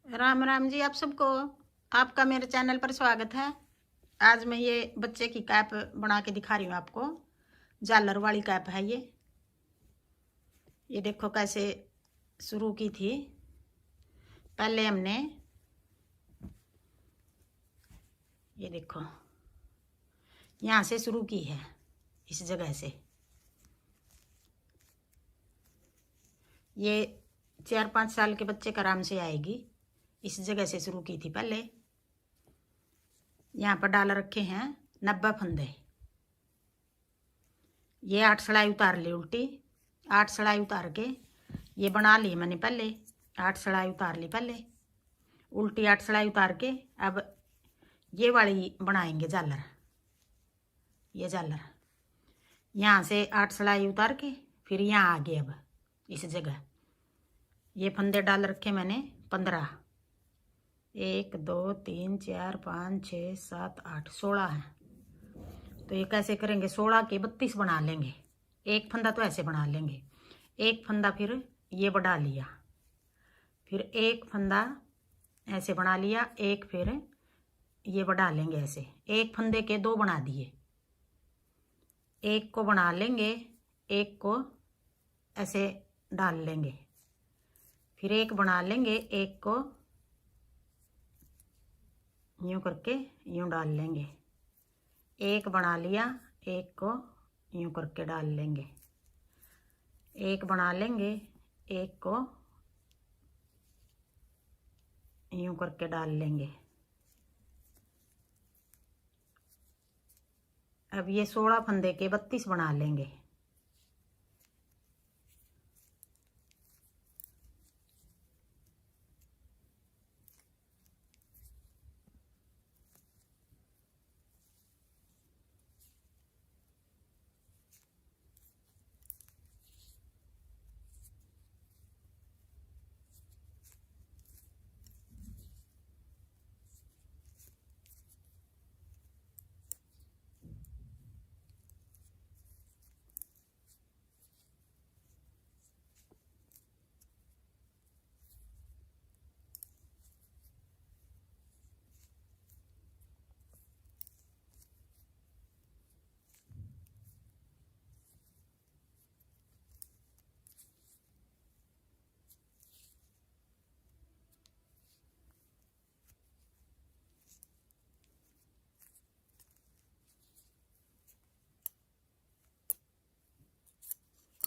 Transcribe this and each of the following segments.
राम राम जी आप सबको। आपका मेरे चैनल पर स्वागत है। आज मैं ये बच्चे की कैप बना के दिखा रही हूँ आपको। झालर वाली कैप है ये देखो कैसे शुरू की थी। पहले हमने ये देखो यहाँ से शुरू की है, इस जगह से। ये 4-5 साल के बच्चे का आराम से आएगी। इस जगह से शुरू की थी पहले। यहाँ पर डाल रखे हैं 90 फंदे। ये 8 सलाई उतार ली उल्टी। 8 सलाई उतार के ये बना ली मैंने पहले। 8 सलाई उतार ली पहले, उल्टी 8 सलाई उतार के अब ये वाली बनाएंगे झालर। ये झालर यहाँ से 8 सलाई उतार के फिर यहाँ आगे अब इस जगह ये फंदे डाल रखे मैंने 15। 1 2 3 4 5 6 7 8 16 हैं। तो ये कैसे करेंगे, 16 के 32 बना लेंगे। एक फंदा तो ऐसे बना लेंगे, एक फंदा फिर ये बढ़ा लिया, फिर एक फंदा ऐसे बना लिया, एक फिर ये बढ़ा लेंगे ऐसे। एक फंदे के 2 बना दिए, एक को बना लेंगे, एक को ऐसे डाल लेंगे, फिर एक बना लेंगे, एक को यूं करके यूं डाल लेंगे। एक बना लिया, एक को यूं करके डाल लेंगे, एक बना लेंगे, एक को यूं करके डाल लेंगे। अब ये 16 फंदे के 32 बना लेंगे।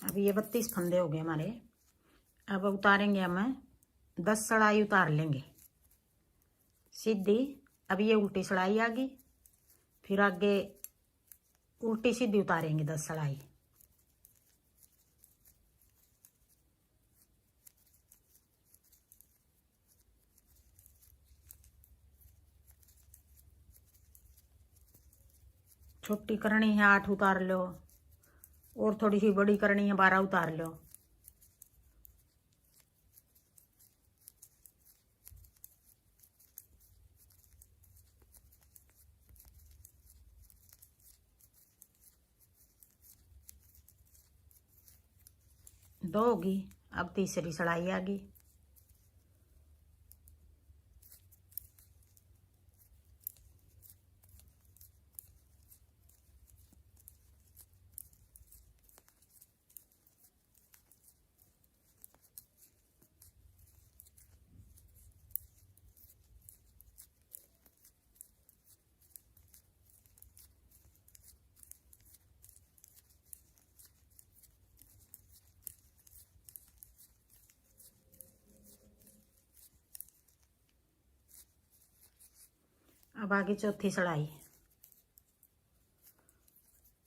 अब ये 32 फंदे हो गए हमारे। अब उतारेंगे हम 10 सड़ाई उतार लेंगे सीधी। अब ये उल्टी सड़ाई आ गई, फिर आगे उल्टी सीधी उतारेंगे 10 सड़ाई। छोटी करनी है 8 उतार लो, और थोड़ी सी बड़ी करनी है 12 उतार लो। दो होगी, अब तीसरी सड़ाई आ गई। अब आगे चौथी सड़ाई।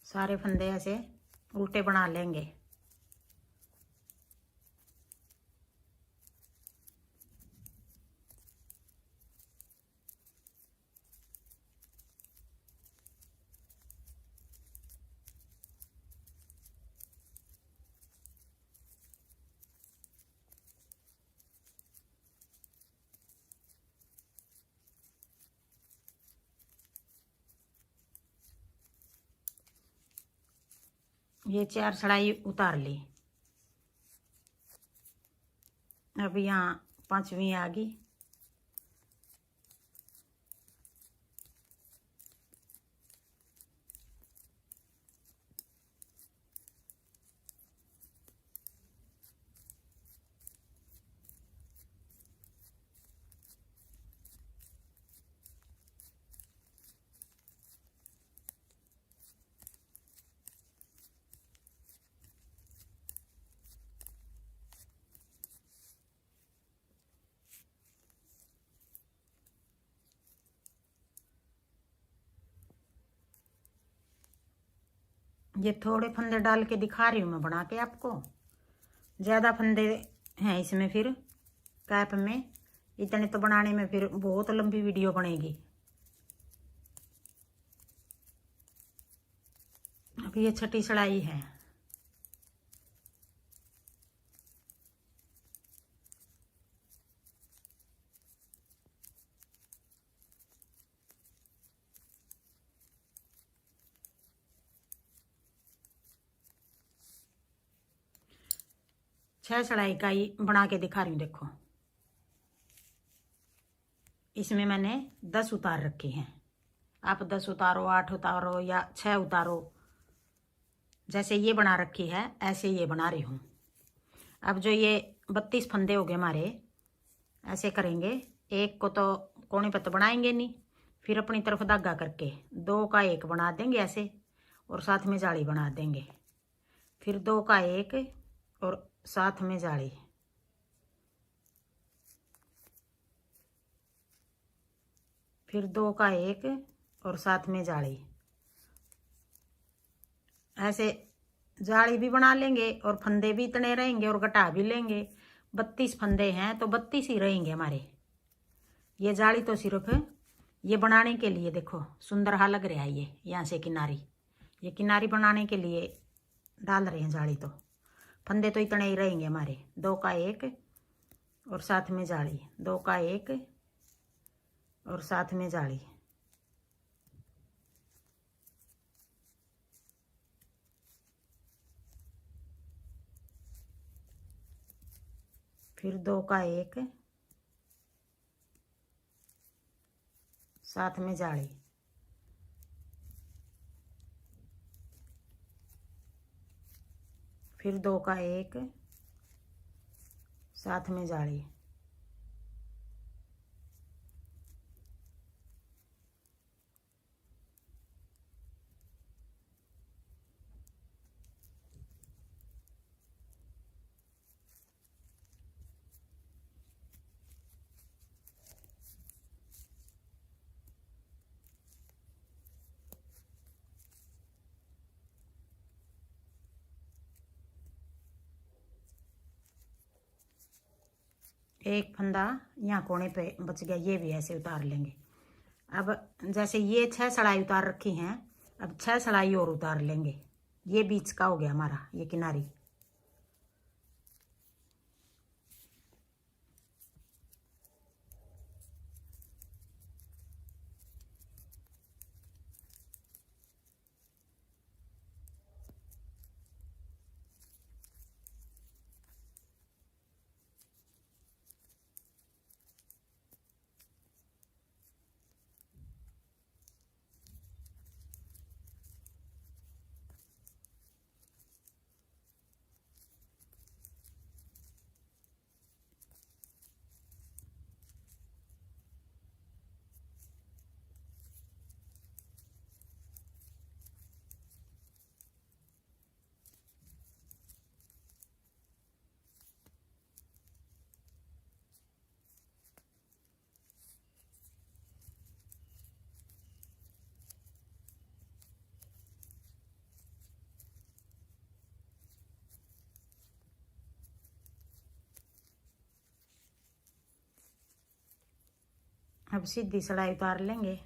सारे फंदे ऐसे उल्टे बना लेंगे। ये 4 सड़ाई उतार ली। अब यहाँ 5वीं आ गई। ये थोड़े फंदे डाल के दिखा रही हूँ मैं बना के आपको। ज़्यादा फंदे हैं इसमें फिर कैप में, इतने तो बनाने में फिर बहुत लंबी वीडियो बनेगी। अब ये छठी सिलाई है। छह सिलाई का ही बना के दिखा रही हूँ। देखो इसमें मैंने 10 उतार रखे हैं। आप 10 उतारो, 8 उतारो या 6 उतारो, जैसे ये बना रखी है ऐसे ये बना रही हूँ। अब जो ये 32 फंदे हो गए हमारे, ऐसे करेंगे। एक को तो कोने पर तो बनाएंगे नहीं, फिर अपनी तरफ धागा करके 2 का 1 बना देंगे ऐसे, और साथ में जाली बना देंगे। फिर 2 का 1 और साथ में जाली, फिर 2 का 1 और साथ में जाली। ऐसे जाली भी बना लेंगे और फंदे भी इतने रहेंगे और घटा भी लेंगे। 32 फंदे हैं तो 32 ही रहेंगे हमारे। ये जाली तो सिर्फ ये बनाने के लिए, देखो सुंदर हा लग रहा है ये यहाँ से किनारी, ये किनारी बनाने के लिए डाल रहे हैं जाली। तो फंदे तो इतने ही रहेंगे हमारे। 2 का 1 और साथ में जाली, 2 का 1 और साथ में जाली, फिर 2 का 1 साथ में जाली, फिर 2 का 1 साथ में जाली, एक फंदा यहाँ कोने पे बच गया, ये भी ऐसे उतार लेंगे। अब जैसे ये 6 सलाई उतार रखी हैं, अब 6 सलाई और उतार लेंगे। ये बीच का हो गया हमारा, ये किनारी। अब सीधी सिलाई उतार लेंगे।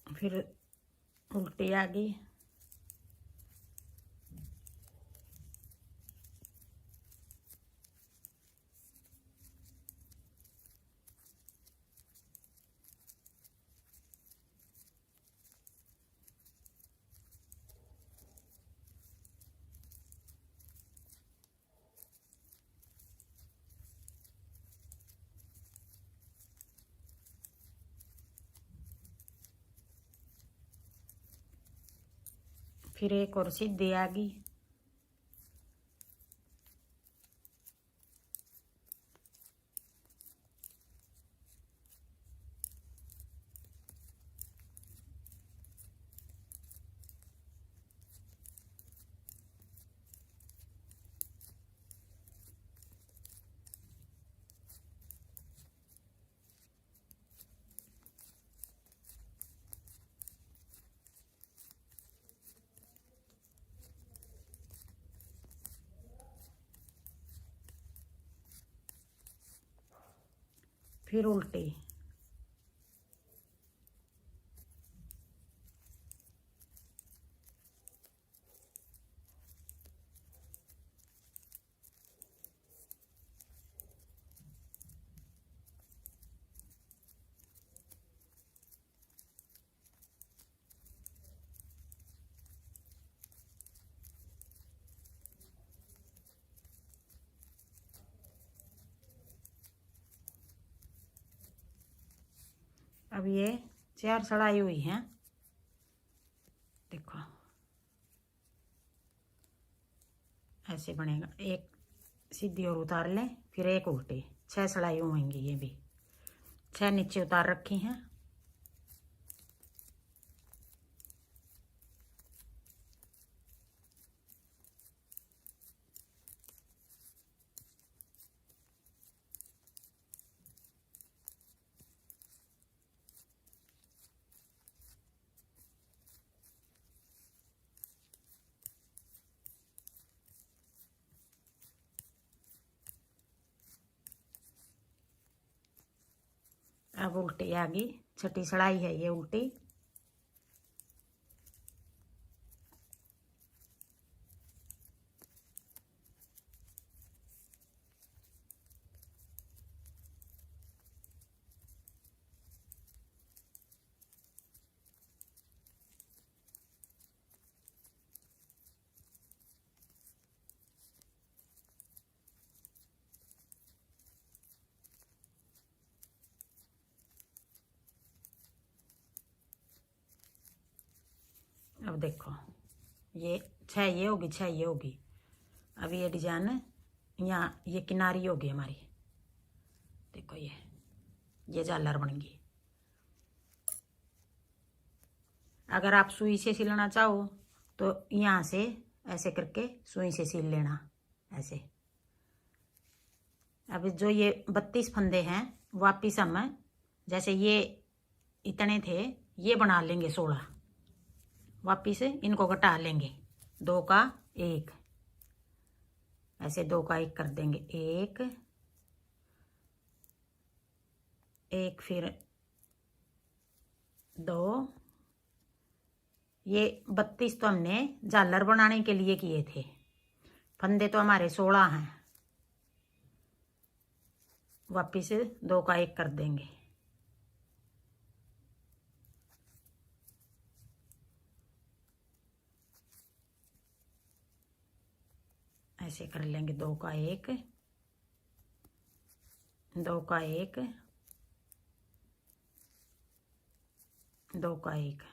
फिर उल्टी आ गई। फिर एक और सीधी आ गई। फिर उल्टी। अब ये 4 सड़ाई हुई हैं, देखो ऐसे बनेगा। एक सीधी और उतार लें, फिर एक उल्टी, 6 सड़ाई होंगी। ये भी 6 नीचे उतार रखी हैं। अब उल्टी आ गई, छठी सड़ाई है ये उल्टी। अब देखो ये 6 ये होगी, 6 ये होगी। अब ये डिजाइन यहाँ ये किनारी होगी हमारी, देखो ये झालर बन गई। अगर आप सुई से सिलना चाहो तो यहाँ से ऐसे करके सुई से सिल लेना ऐसे। अब जो ये 32 फंदे हैं वापिस हम जैसे ये इतने थे ये बना लेंगे 16, वापिस इनको घटा लेंगे। 2 का 1 ऐसे 2 का 1 कर देंगे। 1 1 फिर 2। ये 32 तो हमने झालर बनाने के लिए किए थे, फंदे तो हमारे 16 हैं। वापिस 2 का 1 कर देंगे। ऐसे कर लेंगे। 2 का 1, 2 का 1, 2 का 1।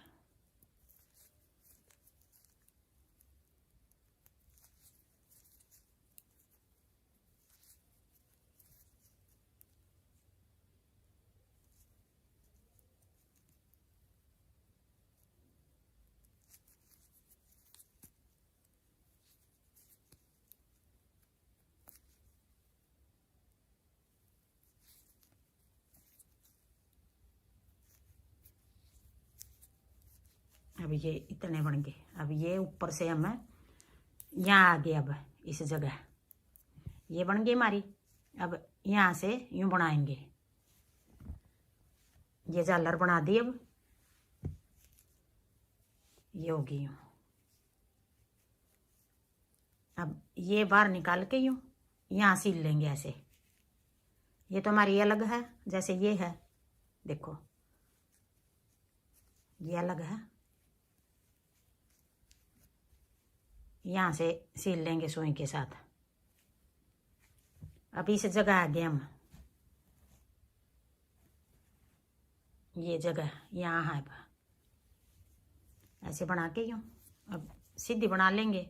अब ये इतने बन गए। अब ये ऊपर से हम यहाँ आ गए। अब इस जगह ये बन गई हमारी। अब यहाँ से यूं बनाएंगे, ये झालर बना दी। अब ये होगी यूं। अब ये बाहर निकाल के यूं यहाँ सिल लेंगे ऐसे। ये तो हमारी अलग है, जैसे ये है देखो, ये अलग है। यहाँ से सिल लेंगे सुई के साथ। अब इस जगह आ गए हम, ये जगह यहाँ है। अब ऐसे बना के यूं अब सीधी बना लेंगे।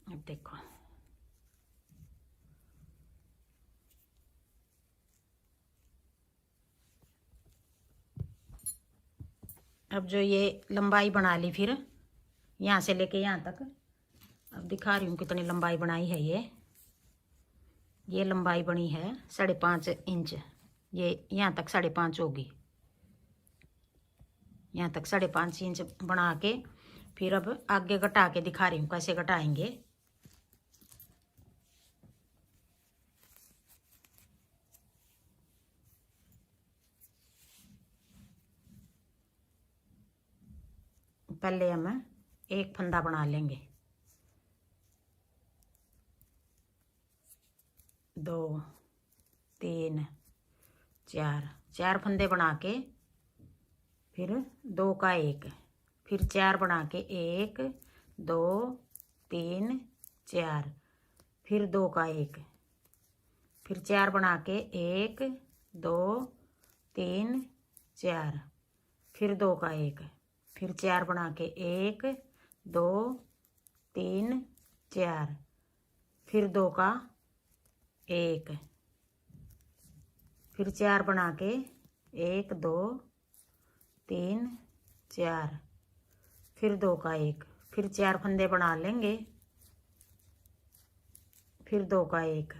अब देखो, अब जो ये लंबाई बना ली, फिर यहाँ से लेके यहाँ तक, अब दिखा रही हूँ कितनी लंबाई बनाई है। ये लंबाई बनी है 5.5 इंच। ये यहाँ तक 5.5 होगी, यहाँ तक 5.5 इंच बना के फिर अब आगे घटा के दिखा रही हूँ कैसे घटाएंगे। पहले हम एक फंदा बना लेंगे, 2 3 4 फंदे बना के फिर 2 का 1, फिर 4 बना के 1 2 3 4, फिर 2 का 1, फिर 4 बना के 1 2 3 4, फिर 2 का 1, फिर 4 बना के 1 2 3 4, फिर 2 का 1, फिर 4 बना के 1 2 3 4, फिर 2 का 1, फिर 4 फंदे बना लेंगे, फिर 2 का 1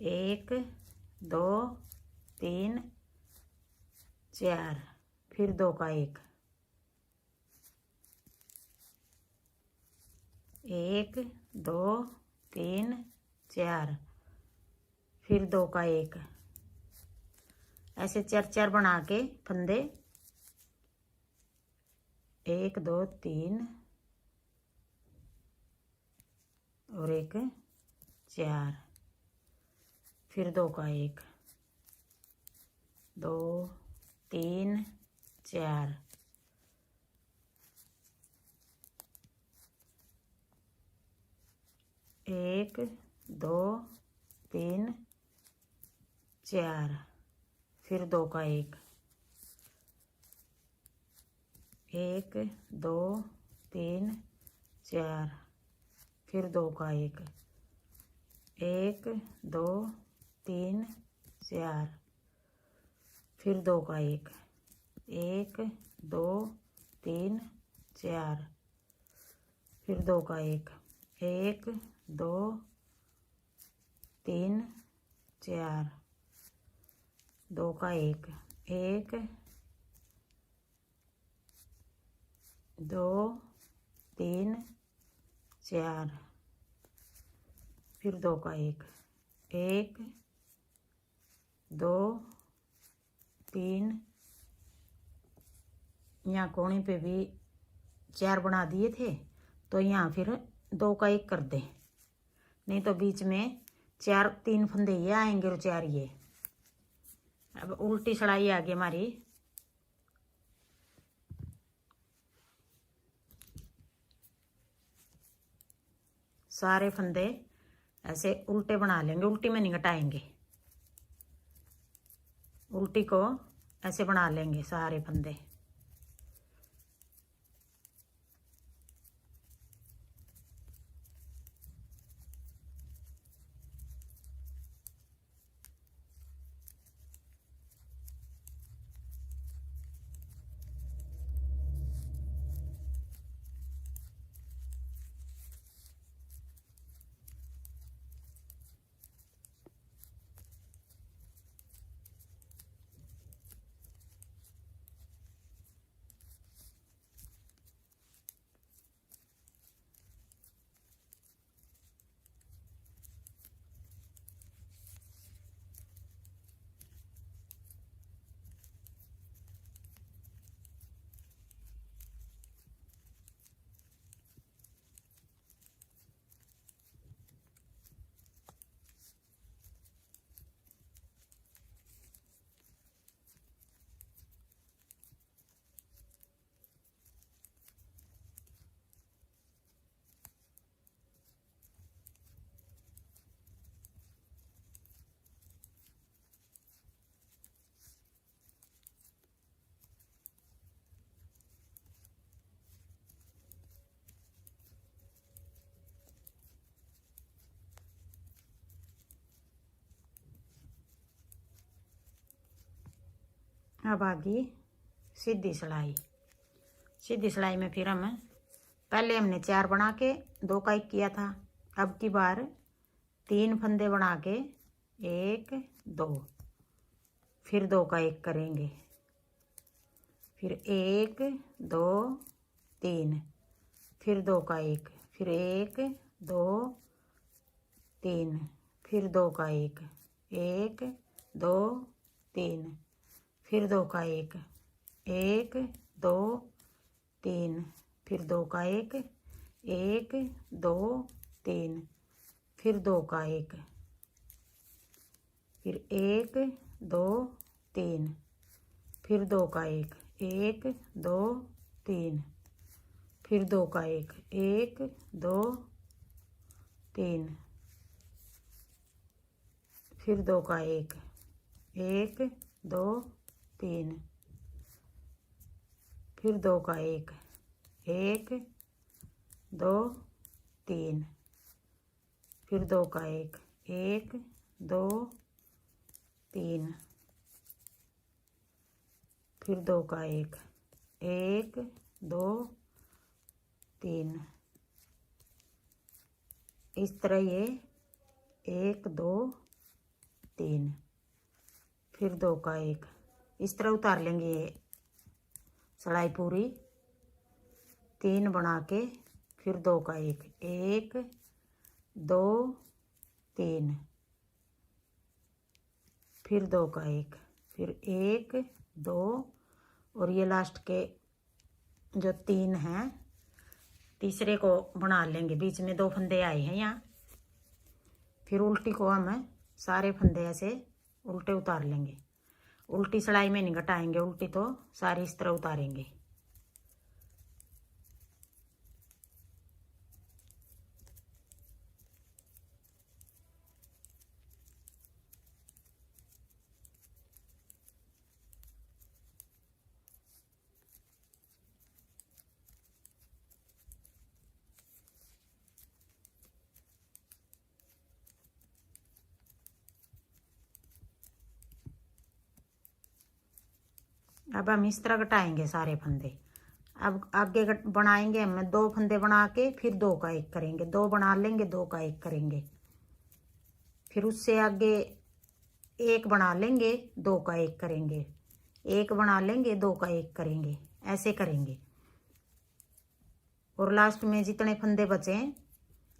1 2 3 4, फिर 2 का 1 1 2 3 4, फिर 2 का 1, ऐसे 4 बना के फंदे 1 2 3 और 1 4, फिर 2 का 1 2 3 4, 1 2 3 4, फिर 2 का 1 1 2 3 4, फिर 2 का 1 1 2 3 4, फिर 2 का 1 1 2 3 4, फिर 2 का 1 1 2 3 4, 2 का 1 1 2 3 4, फिर 2 का 1 1 2 3, यहाँ कोने पे भी 4 बना दिए थे, तो यहाँ फिर 2 का 1 कर दे, नहीं तो बीच में 3 फंदे ये आएंगे और 4 ये। अब उल्टी सिलाई आ गई हमारी। सारे फंदे ऐसे उल्टे बना लेंगे, उल्टी में नहीं घटाएंगे, उल्टी को ऐसे बना लेंगे सारे फंदे। अब आ गई सीधी सिलाई। सीधी सिलाई में फिर हम पहले हमने 4 बना के 2 का 1 किया था। अब की बार 3 फंदे बना के 1 2 फिर 2 का 1 करेंगे, फिर 1 2 3 फिर 2 का 1, फिर 1 2 3 फिर 2 का 1 1 2 3 फिर 2 का 1 1 2 3 फिर 2 का 1 1 2 3 फिर 2 का 1 फिर 1 2 3 फिर 2 का 1 1 2 3 फिर 2 का 1 1 2 3 फिर 2 का 1 1 2 3 फिर 2 का 1 1 2 3 फिर 2 का 1 1 2 3 फिर 2 का 1 1 2 3। इस तरह ये 1 2 3 फिर 2 का 1 इस तरह उतार लेंगे ये सिलाई पूरी। 3 बना के फिर 2 का 1 1 2 3 फिर 2 का 1 फिर 1 2 और ये लास्ट के जो 3 हैं तीसरे को बना लेंगे। बीच में 2 फंदे आए हैं यहाँ, फिर उल्टी को हम सारे फंदे ऐसे उल्टे उतार लेंगे। उल्टी सिलाई में नहीं घटाएंगे, उल्टी तो सारी इस तरह उतारेंगे। अब हम इस तरह घटाएंगे सारे फंदे। अब आगे बनाएंगे हम 2 फंदे बना के फिर 2 का 1 करेंगे, 2 बना लेंगे 2 का 1 करेंगे, फिर उससे आगे 1 बना लेंगे 2 का 1 करेंगे, 1 बना लेंगे 2 का 1 करेंगे, ऐसे करेंगे। और लास्ट में जितने फंदे बचे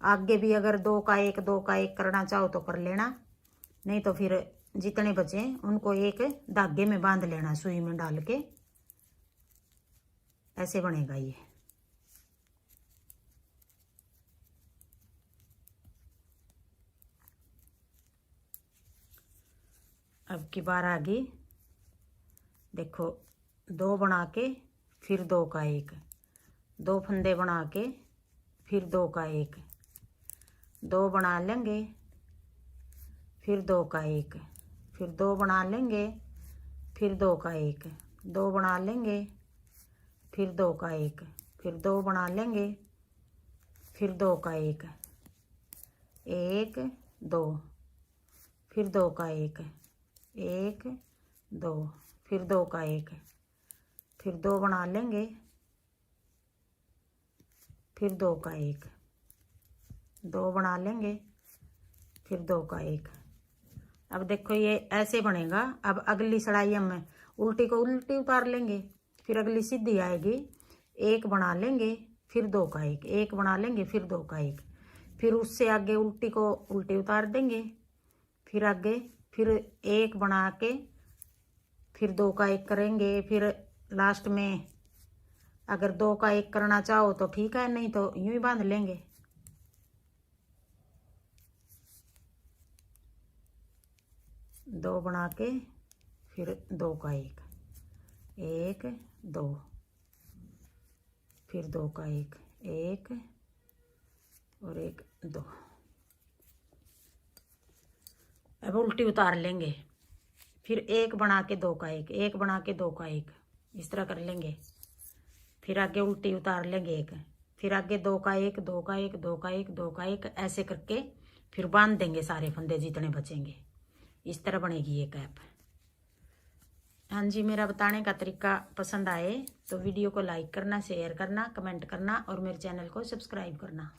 आगे भी अगर 2 का 1 2 का 1 करना चाहो तो कर लेना, नहीं तो फिर जितने बचे उनको एक धागे में बांध लेना, सुई में डाल के। ऐसे बनेगा ये। अब की बार आ गई, देखो 2 बना के फिर 2 का 1, 2 फंदे बना के फिर 2 का 1, 2 बना लेंगे फिर 2 का 1, फिर 2 बना लेंगे फिर 2 का 1, 2 बना लेंगे फिर 2 का 1, फिर 2 बना लेंगे फिर 2 का 1 1 2 फिर 2 का 1 1 2 फिर 2 का 1, फिर 2 बना लेंगे फिर 2 का 1, 2 बना लेंगे फिर 2 का 1। अब देखो ये ऐसे बनेगा। अब अगली सिलाई हम उल्टी को उल्टी उतार लेंगे, फिर अगली सीधी आएगी, 1 बना लेंगे फिर 2 का 1, 1 बना लेंगे फिर 2 का 1, फिर उससे आगे उल्टी को उल्टी उतार देंगे, फिर आगे फिर 1 बना के फिर 2 का 1 करेंगे। फिर लास्ट में अगर 2 का 1 करना चाहो तो ठीक है, नहीं तो यूं ही बांध लेंगे। दो बना के फिर 2 का 1 1 2 फिर 2 का 1 1 और 1 2। अब उल्टी उतार लेंगे, फिर 1 बना के 2 का 1, 1 बना के 2 का 1, इस तरह कर लेंगे। फिर आगे उल्टी उतार लेंगे 1, फिर आगे 2 का 1 2 का 1 2 का 1 2 का 1, ऐसे करके फिर बांध देंगे सारे फंदे जितने बचेंगे। इस तरह बनेगी ये कैप। हाँ जी, मेरा बताने का तरीका पसंद आए तो वीडियो को लाइक करना, शेयर करना, कमेंट करना और मेरे चैनल को सब्सक्राइब करना।